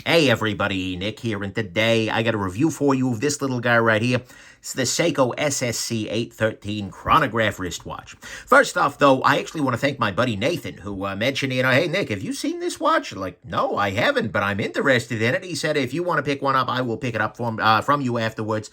Hey everybody, Nick here, and today I got a review for you of this little guy right here. It's the Seiko SSC813 Chronograph wristwatch. First off, though, I actually want to thank my buddy Nathan, who mentioned, hey, Nick, have you seen this watch? Like, no, I haven't, but I'm interested in it. He said, if you want to pick one up, I will pick it up from you afterwards.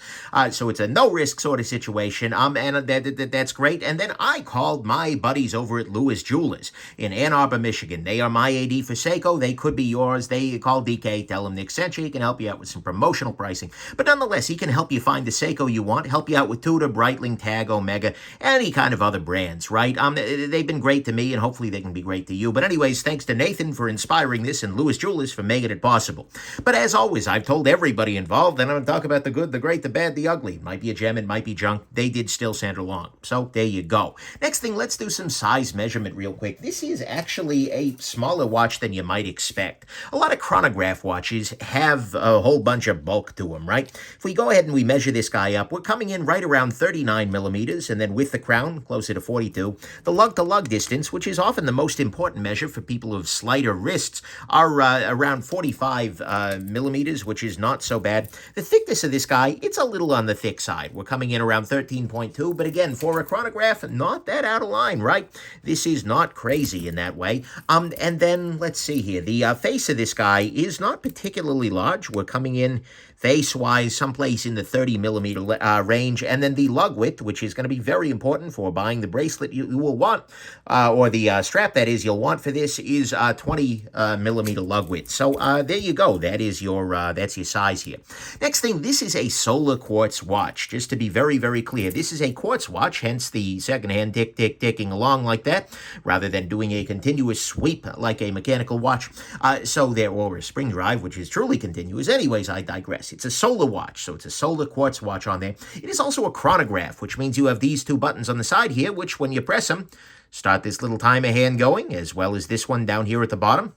So it's a no-risk sort of situation, and that's great. And then I called my buddies over at Lewis Jewelers in Ann Arbor, Michigan. They are my AD for Seiko. They could be yours. They call DK, tell him Nick sent you. He can help you out with some promotional pricing. But nonetheless, he can help you find the Seiko you want, help you out with Tudor, Breitling, Tag, Omega, any kind of other brands, right? They've been great to me, and hopefully they can be great to you. But anyways, thanks to Nathan for inspiring this and Lewis Jewelers for making it possible. But as always, I've told everybody involved that I'm going to talk about the good, the great, the bad, the ugly. It might be a gem, it might be junk. They did still send along. So there you go. Next thing, let's do some size measurement real quick. This is actually a smaller watch than you might expect. A lot of chronograph watches have a whole bunch of bulk to them, right? If we go ahead and we measure this guy up, we're coming in right around 39 millimeters, and then with the crown, closer to 42. The lug-to-lug distance, which is often the most important measure for people of slighter wrists, are around 45 millimeters, which is not so bad. The thickness of this guy, it's a little on the thick side. We're coming in around 13.2, but again, for a chronograph, not that out of line, right? This is not crazy in that way. And then, let's see here. The face of this guy is not particularly large. We're coming in face-wise, someplace in the 30 millimeter range, and then the lug width, which is going to be very important for buying the bracelet you will want, or the strap that is you'll want for this, is 20 millimeter lug width. So there you go. That is that's your size here. Next thing, this is a solar quartz watch. Just to be very, very clear, this is a quartz watch, hence the second hand ticking along like that, rather than doing a continuous sweep like a mechanical watch. Or a spring drive, which is truly continuous. Anyways, I digress. It's a solar watch, so it's a solar quartz watch on there. It is also a chronograph, which means you have these two buttons on the side here, which when you press them, start this little timer hand going, as well as this one down here at the bottom.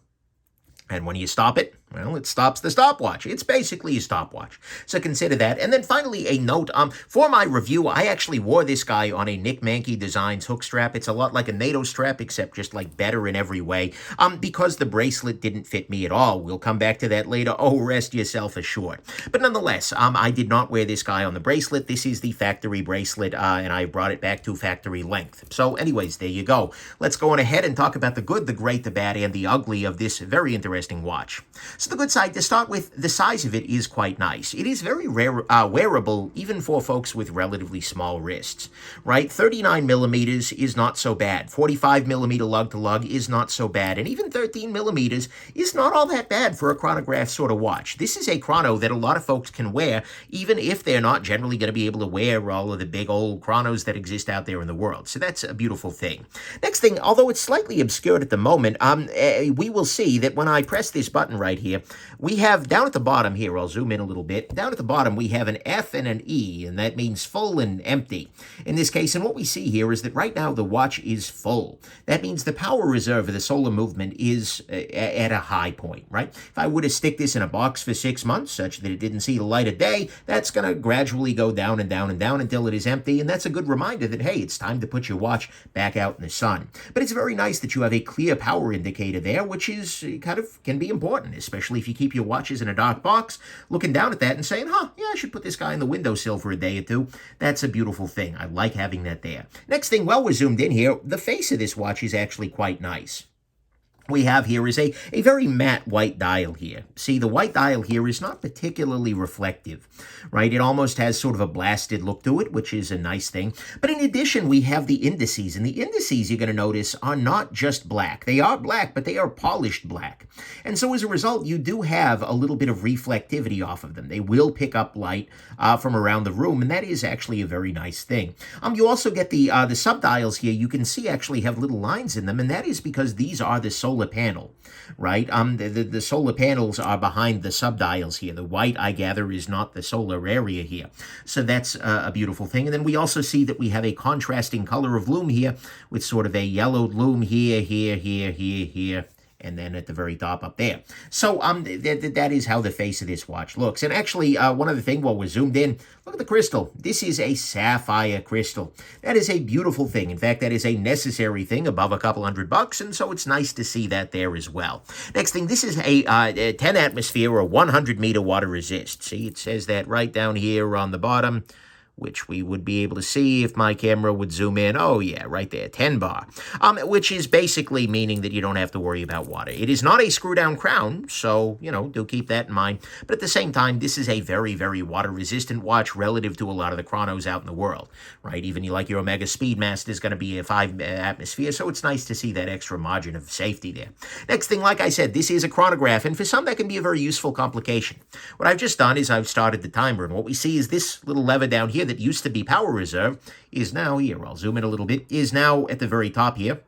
And when you stop it, well, it stops the stopwatch. It's basically a stopwatch. So consider that. And then finally, a note. For my review, I actually wore this guy on a Nick Mankey Designs hook strap. It's a lot like a NATO strap, except just like better in every way. Because the bracelet didn't fit me at all. We'll come back to that later. Oh, rest yourself assured. But nonetheless, I did not wear this guy on the bracelet. This is the factory bracelet, and I brought it back to factory length. So anyways, there you go. Let's go on ahead and talk about the good, the great, the bad, and the ugly of this very interesting watch. So the good side, to start with, the size of it is quite nice. It is very wearable, even for folks with relatively small wrists, right? 39 millimeters is not so bad. 45 millimeter lug-to-lug is not so bad. And even 13 millimeters is not all that bad for a chronograph sort of watch. This is a chrono that a lot of folks can wear, even if they're not generally going to be able to wear all of the big old chronos that exist out there in the world. So that's a beautiful thing. Next thing, although it's slightly obscured at the moment, we will see that when I press this button right here, we have down at the bottom here, I'll zoom in a little bit, down at the bottom we have an F and an E, and that means full and empty in this case. And what we see here is that right now the watch is full. That means the power reserve of the solar movement is at a high point, right? If I were to stick this in a box for 6 months, such that it didn't see the light of day, that's going to gradually go down and down and down until it is empty, and that's a good reminder that, hey, it's time to put your watch back out in the sun. But it's very nice that you have a clear power indicator there, which is can be important, especially if you keep your watches in a dark box, looking down at that and saying, yeah, I should put this guy in the windowsill for a day or two. That's a beautiful thing. I like having that there. Next thing, while we're zoomed in here, the face of this watch is actually quite nice. We have here is a very matte white dial here. See, the white dial here is not particularly reflective, right? It almost has sort of a blasted look to it, which is a nice thing. But in addition, we have the indices, and the indices, you're going to notice, are not just black. They are black, but they are polished black. And so as a result, you do have a little bit of reflectivity off of them. They will pick up light from around the room, and that is actually a very nice thing. You also get the subdials here. You can see actually have little lines in them, and that is because these are the solar panel, right? The solar panels are behind the subdials here. The white, I gather, is not the solar area here. So that's a beautiful thing. And then we also see that we have a contrasting color of lume here with sort of a yellowed lume here, and then at the very top up there. So that is how the face of this watch looks. And actually, one other thing while we're zoomed in, look at the crystal. This is a sapphire crystal. That is a beautiful thing. In fact, that is a necessary thing above a couple $100, and so it's nice to see that there as well. Next thing, this is a 10 atmosphere or 100 meter water resist. See, it says that right down here on the bottom, which we would be able to see if my camera would zoom in. Oh, yeah, right there, 10 bar, which is basically meaning that you don't have to worry about water. It is not a screw-down crown, so, do keep that in mind. But at the same time, this is a very, very water-resistant watch relative to a lot of the chronos out in the world, right? Even like your Omega Speedmaster is going to be a 5 atmosphere, so it's nice to see that extra margin of safety there. Next thing, like I said, this is a chronograph, and for some, that can be a very useful complication. What I've just done is I've started the timer, and what we see is this little lever down here that used to be power reserve is now here. I'll zoom in a little bit. Is now at the very top here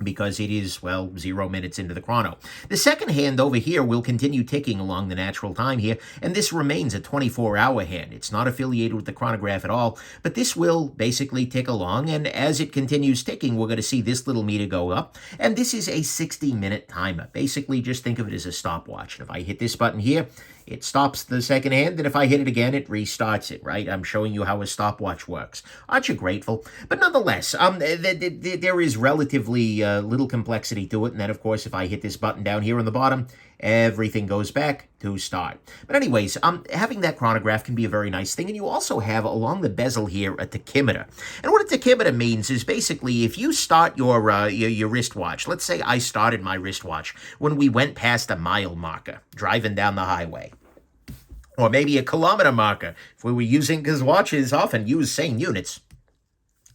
because it is, 0 minutes into the chrono. The second hand over here will continue ticking along the natural time here, and this remains a 24-hour hand. It's not affiliated with the chronograph at all, but this will basically tick along, and as it continues ticking, we're going to see this little meter go up, and this is a 60-minute timer. Basically, just think of it as a stopwatch. And if I hit this button here, it stops the second hand, and if I hit it again, it restarts it, right? I'm showing you how a stopwatch works. Aren't you grateful? But nonetheless, there is relatively little complexity to it, and then, of course, if I hit this button down here on the bottom, everything goes back to start. But anyways, having that chronograph can be a very nice thing, and you also have, along the bezel here, a tachymeter. And what a tachymeter means is basically if you start your wristwatch, let's say I started my wristwatch when we went past a mile marker driving down the highway, or maybe a kilometer marker if we were using, because watches often use same units.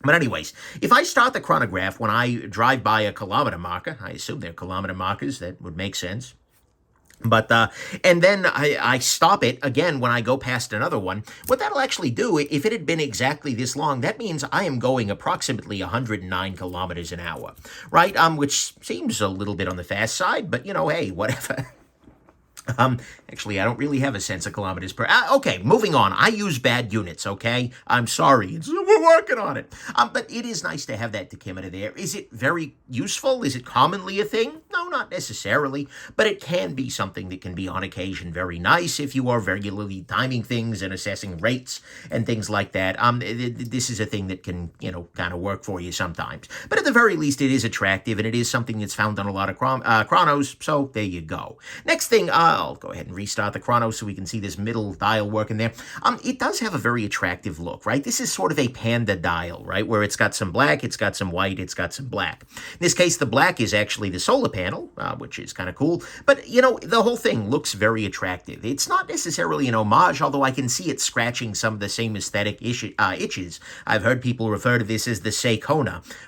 But anyways, if I start the chronograph when I drive by a kilometer marker, I assume they're kilometer markers, that would make sense. But, and then I stop it again when I go past another one. What that'll actually do, if it had been exactly this long, that means I am going approximately 109 kilometers an hour, right? Which seems a little bit on the fast side, but, hey, whatever. Actually, I don't really have a sense of kilometers per... okay, moving on. I use bad units, okay? I'm sorry. We're working on it. But it is nice to have that tachymeter there. Is it very useful? Is it commonly a thing? No, not necessarily. But it can be something that can be, on occasion, very nice if you are regularly timing things and assessing rates and things like that. This is a thing that can, kind of work for you sometimes. But at the very least, it is attractive, and it is something that's found on a lot of chronos, so there you go. Next thing, I'll go ahead and restart the chrono so we can see this middle dial working there. It does have a very attractive look, right? This is sort of a panda dial, right? Where it's got some black, it's got some white, it's got some black. In this case, the black is actually the solar panel, which is kind of cool. But, the whole thing looks very attractive. It's not necessarily an homage, although I can see it scratching some of the same aesthetic itches. I've heard people refer to this as the Seiko,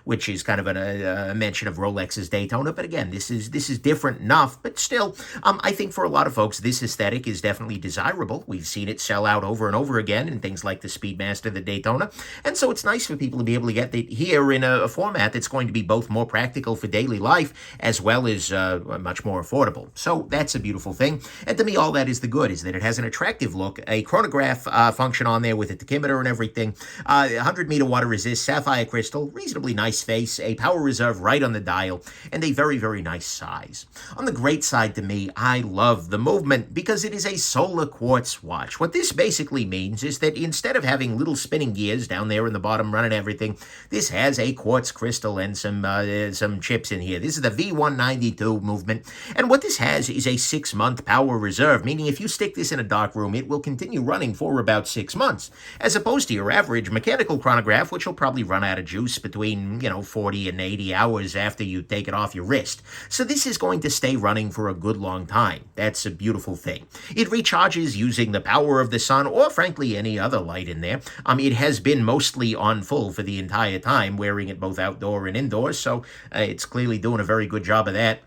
which is kind of a mention of Rolex's Daytona. But again, this is different enough. But still, I think for a lot of folks, this aesthetic is definitely desirable. We've seen it sell out over and over again in things like the Speedmaster, the Daytona. And so it's nice for people to be able to get it here in a format that's going to be both more practical for daily life as well as much more affordable. So that's a beautiful thing. And to me, all that is the good, is that it has an attractive look, a chronograph function on there with a tachymeter and everything, 100-meter water resist, sapphire crystal, reasonably nice face, a power reserve right on the dial, and a very, very nice size. On the great side to me, I love the movement because it is a solar quartz watch. What this basically means is that instead of having little spinning gears down there in the bottom running everything, this has a quartz crystal and some chips in here. This is the V192 movement, and what this has is a 6-month power reserve, meaning if you stick this in a dark room, it will continue running for about 6 months, as opposed to your average mechanical chronograph, which will probably run out of juice between, 40 and 80 hours after you take it off your wrist. So this is going to stay running for a good long time. That's a beautiful thing. It recharges using the power of the sun, or frankly any other light in there. It has been mostly on full for the entire time, wearing it both outdoor and indoors, so it's clearly doing a very good job of that.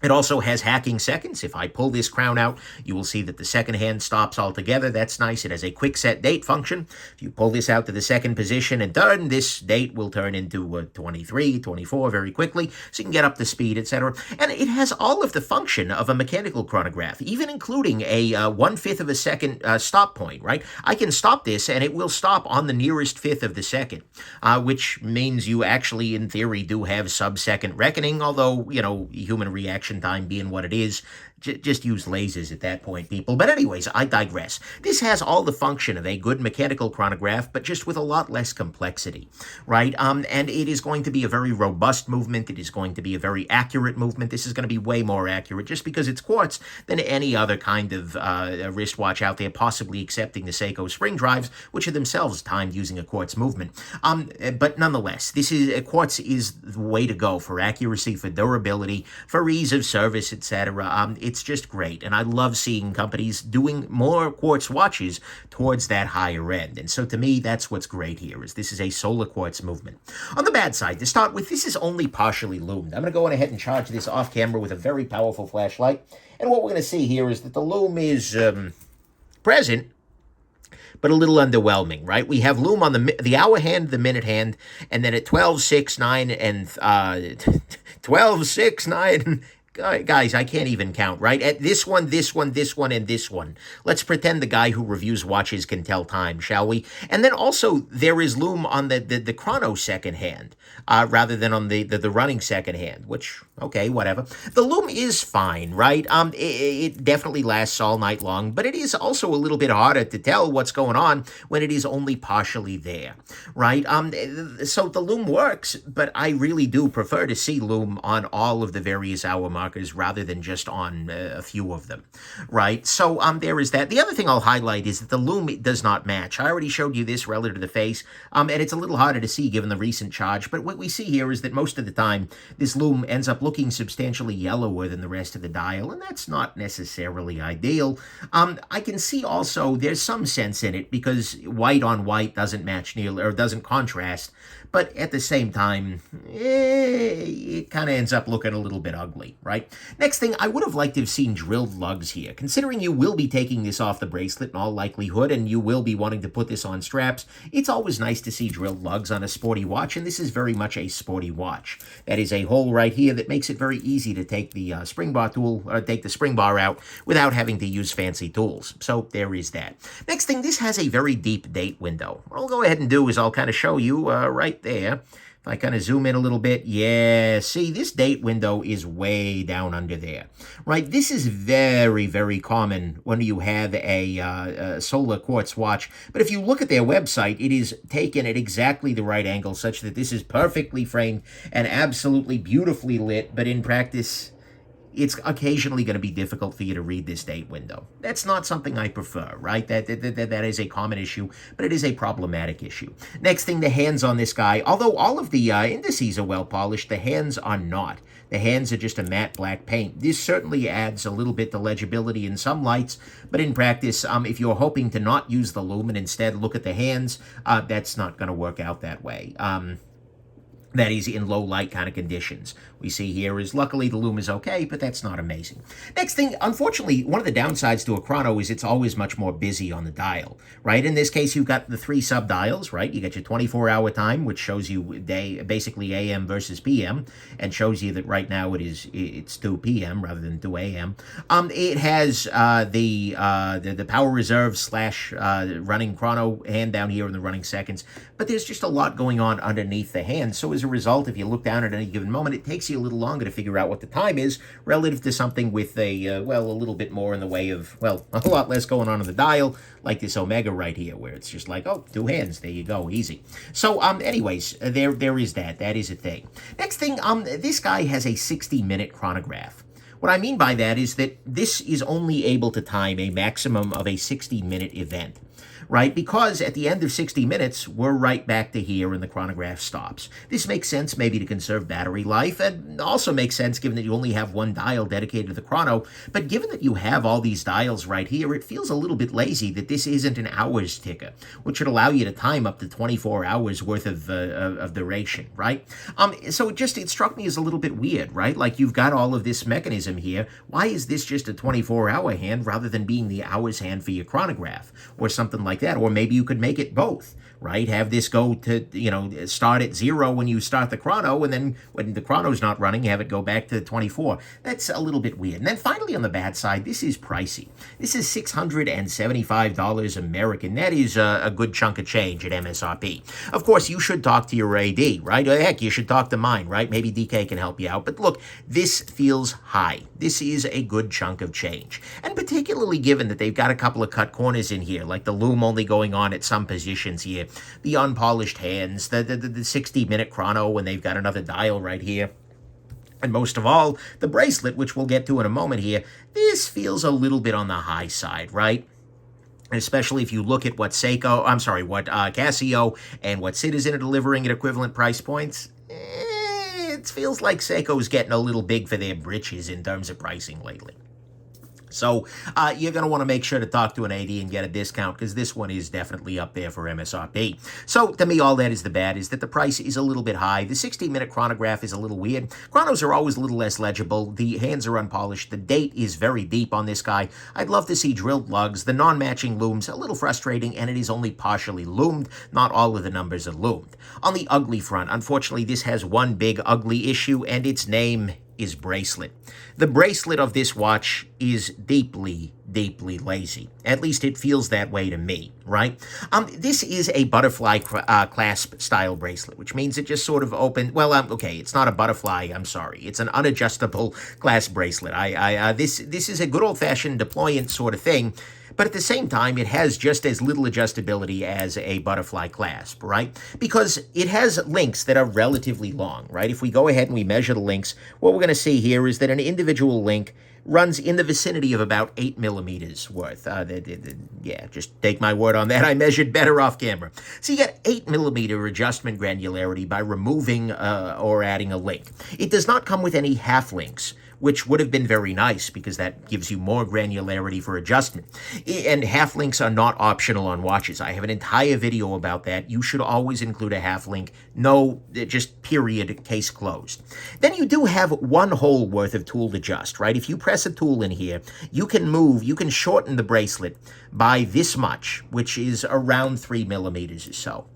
It also has hacking seconds. If I pull this crown out, you will see that the second hand stops altogether. That's nice. It has a quick set date function. If you pull this out to the second position and turn, this date will turn into 23, 24 very quickly, so you can get up to speed, etc. And it has all of the function of a mechanical chronograph, even including a 1/5 of a second stop point, right? I can stop this and it will stop on the nearest fifth of the second, which means you actually, in theory, do have sub-second reckoning, although, you know, human reaction time being what it is, just use lasers at that point, people. But anyways, I digress. This has all the function of a good mechanical chronograph, but just with a lot less complexity, right? And it is going to be a very robust movement. It is going to be a very accurate movement. This is going to be way more accurate just because it's quartz than any other kind of wristwatch out there, possibly excepting the Seiko spring drives, which are themselves timed using a quartz movement. But nonetheless, quartz is the way to go for accuracy, for durability, for ease of service, etc. It's just great, and I love seeing companies doing more quartz watches towards that higher end. And so to me, that's what's great here, is this is a solar quartz movement. On the bad side, to start with, this is only partially lumed. I'm going to go on ahead and charge this off camera with a very powerful flashlight. And what we're going to see here is that the lume is present, but a little underwhelming, right? We have lume on the hour hand, the minute hand, and then at 12, 6, 9, and 12, 6, 9... Guys, I can't even count, right? At this one, this one, this one, and this one. Let's pretend the guy who reviews watches can tell time, shall we? And then also, there is lume on the chrono second hand, rather than on the running second hand, which, okay, whatever. The lume is fine, right? It definitely lasts all night long, but it is also a little bit harder to tell what's going on when it is only partially there, right? So the lume works, but I really do prefer to see lume on all of the various hour markers rather than just on a few of them, right? So there is that. The other thing I'll highlight is that the lume does not match. I already showed you this relative to the face, and it's a little harder to see given the recent charge, but what we see here is that most of the time, this lume ends up looking substantially yellower than the rest of the dial, and that's not necessarily ideal. I can see also there's some sense in it because white on white doesn't match nearly, or doesn't contrast, but at the same time, it kind of ends up looking a little bit ugly, right? Next thing, I would have liked to have seen drilled lugs here. Considering you will be taking this off the bracelet in all likelihood, and you will be wanting to put this on straps, it's always nice to see drilled lugs on a sporty watch, and this is very much a sporty watch. That is a hole right here that makes it very easy to take the spring bar tool, or take the spring bar out without having to use fancy tools. So there is that. Next thing, this has a very deep date window. What I'll go ahead and do is I'll kind of show you right there. If I kind of zoom in a little bit, yeah, see, this date window is way down under there, right? This is very, very common when you have a solar quartz watch. But if you look at their website, it is taken at exactly the right angle, such that this is perfectly framed and absolutely beautifully lit. But in practice, it's occasionally going to be difficult for you to read this date window. That's not something I prefer, right? That is a common issue, but it is a problematic issue. Next thing, the hands on this guy. Although all of the indices are well polished, the hands are not. The hands are just a matte black paint. This certainly adds a little bit to legibility in some lights, but in practice, if you're hoping to not use the lume and instead look at the hands, that's not going to work out that way. That is in low light kind of conditions. We see here is luckily the lume is okay, but that's not amazing. Next thing, unfortunately, one of the downsides to a chrono is it's always much more busy on the dial, right? In this case, you've got the 3 sub dials, right? You got your 24-hour time, which shows you day, basically AM versus PM, and shows you that right now it's 2 PM rather than 2 AM. It has the power reserve / running chrono hand down here in the running seconds, but there's just a lot going on underneath the hand. So as a result, if you look down at any given moment, it takes you a little longer to figure out what the time is relative to something with a little bit more in the way of, well, a lot less going on the dial, like this Omega right here, where it's just like, oh, 2 hands, there you go, easy. So, anyways, there is that. That is a thing. Next thing, this guy has a 60-minute chronograph. What I mean by that is that this is only able to time a maximum of a 60-minute event. right? Because at the end of 60 minutes, we're right back to here and the chronograph stops. This makes sense maybe to conserve battery life, and also makes sense given that you only have one dial dedicated to the chrono, but given that you have all these dials right here, it feels a little bit lazy that this isn't an hours ticker, which should allow you to time up to 24 hours worth of duration, right? So it struck me as a little bit weird, right? Like, you've got all of this mechanism here. Why is this just a 24-hour hand rather than being the hours hand for your chronograph or something like that? Or maybe you could make it both, right? Have this go to, start at 0 when you start the chrono, and then when the chrono's not running, have it go back to 24. That's a little bit weird. And then finally, on the bad side, this is pricey. This is $675 American. That is a good chunk of change at MSRP. Of course, you should talk to your AD, right? Or heck, you should talk to mine, right? Maybe DK can help you out. But look, this feels high. This is a good chunk of change. And particularly given that they've got a couple of cut corners in here, like the loom only going on at some positions here, the unpolished hands, the 60-minute chrono when they've got another dial right here. And most of all, the bracelet, which we'll get to in a moment here, this feels a little bit on the high side, right? Especially if you look at what Casio and what Citizen are delivering at equivalent price points. It feels like Seiko's getting a little big for their britches in terms of pricing lately. So you're going to want to make sure to talk to an AD and get a discount, because this one is definitely up there for MSRP. So to me, all that is the bad is that the price is a little bit high. The 60-minute chronograph is a little weird. Chronos are always a little less legible. The hands are unpolished. The date is very deep on this guy. I'd love to see drilled lugs. The non-matching looms, a little frustrating, and it is only partially loomed. Not all of the numbers are loomed. On the ugly front, unfortunately, this has one big ugly issue, and its name is bracelet. The bracelet of this watch is deeply, deeply lazy. At least it feels that way to me, right? This is a butterfly clasp style bracelet, which means it just sort of okay, it's not a butterfly, I'm sorry. It's an unadjustable clasp bracelet. This is a good old-fashioned deployant sort of thing, but at the same time, it has just as little adjustability as a butterfly clasp, right? Because it has links that are relatively long, right? If we go ahead and we measure the links, what we're going to see here is that an individual link runs in the vicinity of about 8 millimeters worth. Yeah, just take my word on that. I measured better off camera. So you get 8 millimeter adjustment granularity by removing or adding a link. It does not come with any half links, which would have been very nice because that gives you more granularity for adjustment. And half links are not optional on watches. I have an entire video about that. You should always include a half link. No, just period, case closed. Then you do have one hole worth of tool to adjust, right? If you press a tool in here, you can shorten the bracelet by this much, which is around 3 millimeters or so.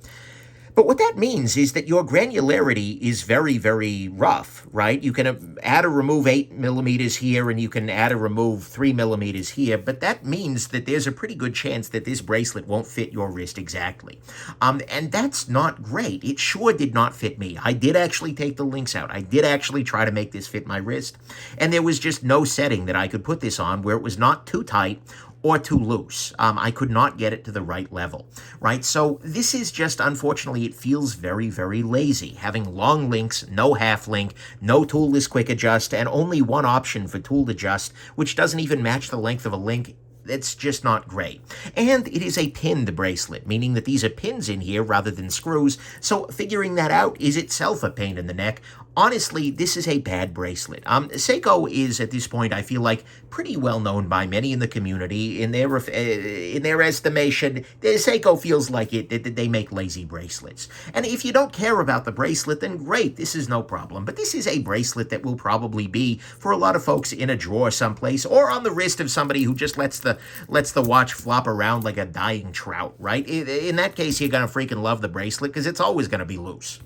But what that means is that your granularity is very, very rough, right? You can add or remove 8 millimeters here, and you can add or remove 3 millimeters here, but that means that there's a pretty good chance that this bracelet won't fit your wrist exactly. And that's not great. It sure did not fit me. I did actually take the links out. I did actually try to make this fit my wrist, and there was just no setting that I could put this on where it was not too tight or too loose. I could not get it to the right level, right? So this is just, unfortunately, it feels very, very lazy. Having long links, no half link, no toolless quick adjust, and only one option for tool adjust, which doesn't even match the length of a link. It's just not great. And it is a pinned bracelet, meaning that these are pins in here rather than screws, so figuring that out is itself a pain in the neck. Honestly, this is a bad bracelet. Seiko is, at this point, I feel like, pretty well known by many in the community. In their estimation, Seiko feels like they make lazy bracelets. And if you don't care about the bracelet, then great, this is no problem. But this is a bracelet that will probably be, for a lot of folks, in a drawer someplace, or on the wrist of somebody who just lets the watch flop around like a dying trout, right? In that case, you're going to freaking love the bracelet, because it's always going to be loose.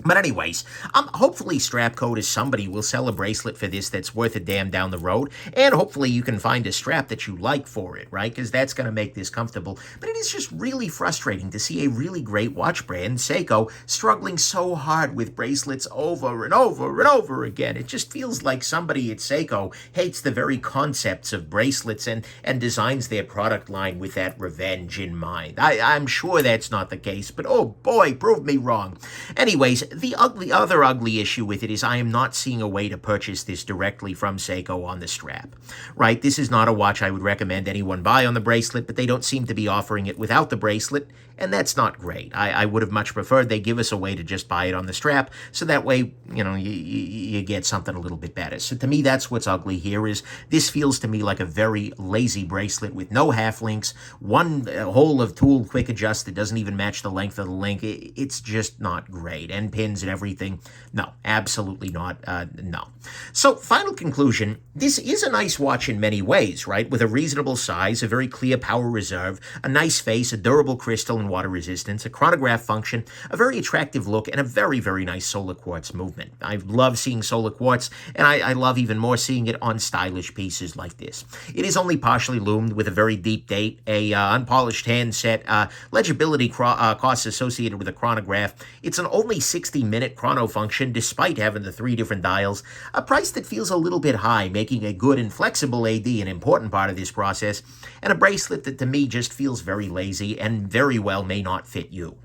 But anyways, hopefully Strapcode is somebody will sell a bracelet for this that's worth a damn down the road, and hopefully you can find a strap that you like for it, right? Because that's going to make this comfortable. But it is just really frustrating to see a really great watch brand, Seiko, struggling so hard with bracelets over and over and over again. It just feels like somebody at Seiko hates the very concepts of bracelets and designs their product line with that revenge in mind. I'm sure that's not the case, but oh boy, prove me wrong. Anyways, nice. The other ugly issue with it is I am not seeing a way to purchase this directly from Seiko on the strap, right? This is not a watch I would recommend anyone buy on the bracelet, but they don't seem to be offering it without the bracelet, and that's not great. I would have much preferred they give us a way to just buy it on the strap, so that way, you know, you get something a little bit better. So to me, that's what's ugly here, is this feels to me like a very lazy bracelet with no half links, one hole of tool quick adjust that doesn't even match the length of the link. It's just not great. And pins and everything. No, absolutely not. No. So final conclusion, this is a nice watch in many ways, right? With a reasonable size, a very clear power reserve, a nice face, a durable crystal and water resistance, a chronograph function, a very attractive look, and a very, very nice solar quartz movement. I love seeing solar quartz, and I love even more seeing it on stylish pieces like this. It is only partially loomed with a very deep date, a unpolished handset, legibility costs associated with a chronograph. It's an only 60-minute chrono function, despite having the 3 different dials, a price that feels a little bit high, making a good and flexible AD an important part of this process, and a bracelet that to me just feels very lazy and very well may not fit you.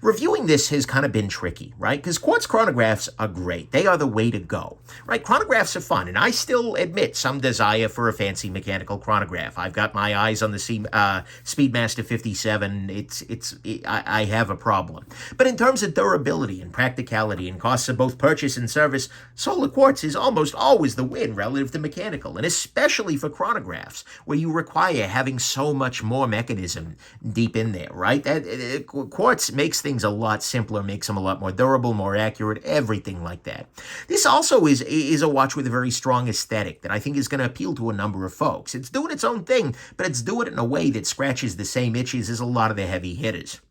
Reviewing this has kind of been tricky, right? Because quartz chronographs are great. They are the way to go, right? Chronographs are fun, and I still admit some desire for a fancy mechanical chronograph. I've got my eyes on the Speedmaster 57. I have a problem. But in terms of durability and practicality and costs of both purchase and service, solar quartz is almost always the win relative to mechanical, and especially for chronographs, where you require having so much more mechanism deep in there, right? Quartz makes things a lot simpler, makes them a lot more durable, more accurate, everything like that. This also is a watch with a very strong aesthetic that I think is going to appeal to a number of folks. It's doing its own thing, but it's doing it in a way that scratches the same itches as a lot of the heavy hitters.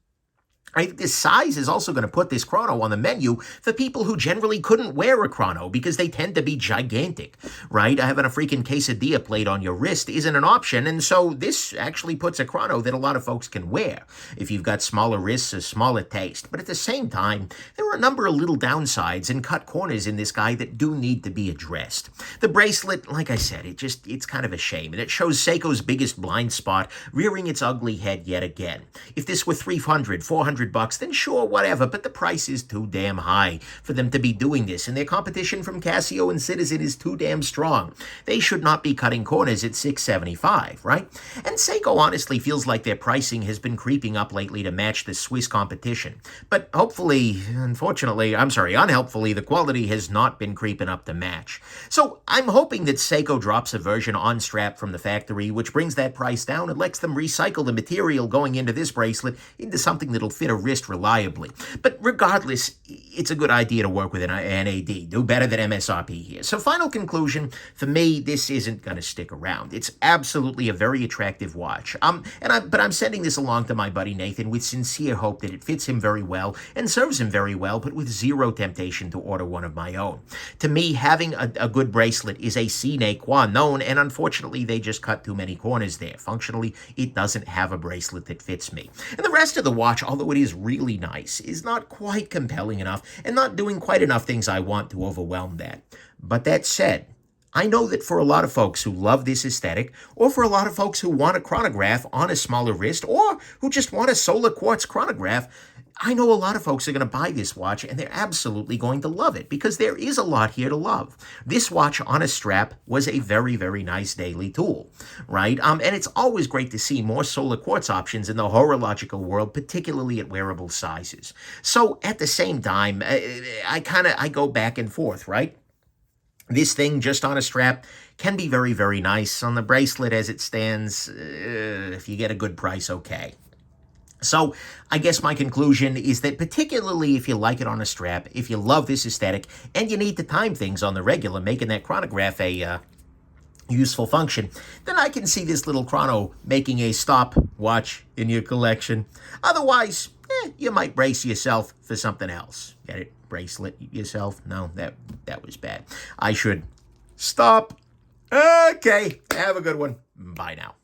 I think this size is also going to put this chrono on the menu for people who generally couldn't wear a chrono because they tend to be gigantic, right? Having a freaking quesadilla plate on your wrist isn't an option, and so this actually puts a chrono that a lot of folks can wear if you've got smaller wrists or smaller taste. But at the same time, there are a number of little downsides and cut corners in this guy that do need to be addressed. The bracelet, like I said, it's kind of a shame, and it shows Seiko's biggest blind spot rearing its ugly head yet again. If this were $300, $400, then sure, whatever, but the price is too damn high for them to be doing this, and their competition from Casio and Citizen is too damn strong. They should not be cutting corners at $675, right? And Seiko honestly feels like their pricing has been creeping up lately to match the Swiss competition. But hopefully, unhelpfully, the quality has not been creeping up to match. So I'm hoping that Seiko drops a version on strap from the factory, which brings that price down and lets them recycle the material going into this bracelet into something that'll fit a wrist reliably. But regardless, it's a good idea to work with an AD. Do better than MSRP here. So final conclusion, for me, this isn't going to stick around. It's absolutely a very attractive watch. But I'm sending this along to my buddy Nathan with sincere hope that it fits him very well and serves him very well, but with zero temptation to order one of my own. To me, having a good bracelet is a sine qua non, and unfortunately, they just cut too many corners there. Functionally, it doesn't have a bracelet that fits me. And the rest of the watch, although it is really nice, is not quite compelling enough and not doing quite enough things I want to overwhelm that. But that said, I know that for a lot of folks who love this aesthetic, or for a lot of folks who want a chronograph on a smaller wrist, or who just want a solar quartz chronograph, I know a lot of folks are going to buy this watch and they're absolutely going to love it because there is a lot here to love. This watch on a strap was a very, very nice daily tool, right? And it's always great to see more solar quartz options in the horological world, particularly at wearable sizes. So at the same time, I go back and forth, right? This thing just on a strap can be very, very nice. On the bracelet as it stands, if you get a good price, okay. So I guess my conclusion is that particularly if you like it on a strap, if you love this aesthetic, and you need to time things on the regular, making that chronograph a useful function, then I can see this little chrono making a stopwatch in your collection. Otherwise, you might brace yourself for something else. Get it? Bracelet yourself? No, that was bad. I should stop. Okay, have a good one. Bye now.